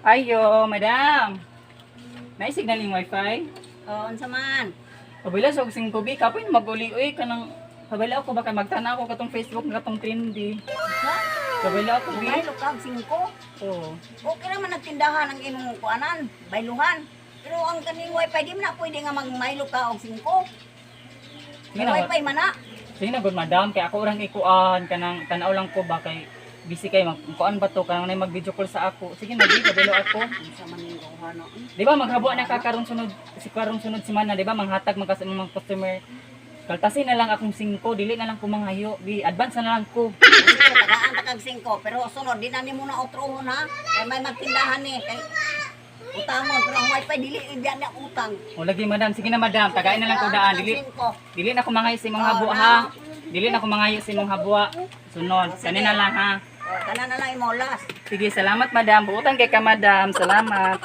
Ayo, madam. Naisig na ning wifi? Oo, unsa man? Pabila sa sing kubi kapoy maguli oy kanang pabila ako baka magtanaw ko katong Facebook katong trendy. Ha? Pabila ako bi. May lukag 5. Oo. Okay naman nagtindahan ang imong kuanan, bayluhan. Pero ang kaning wifi di man na pwede nga magmaylo ka og 5. Sige May na, wifi man na. sige na good madam kay ako orang ikuan kanang tanaw lang ko ba kay busy kay magkuan ba to kanang nay mag-video call sa ako. Sige na di pabilo ako. Unsa man ning kuhano? Di ba maghabo na ka karong sunod sunod semana di ba manghatag man ka sa mga customer. Kaltasin na lang akong 5, dili na lang ko manghayo. Di advance na lang ko. Tagaan ta kag 5 pero sunod di na nimo na utrohon ha. Kay may magtindahan ni kay utang mo pero ang wifi dili diyan na utang. O lagi madam, sige na madam, tagain na lang ko daan. Dili na ko mangayo sa imong habo ha. Dili na ko mangayo sa imong habwa. Sunod, kanina lang ha. Kana na lang imo last. Sige, salamat madam. Buutan kay ka madam. Salamat.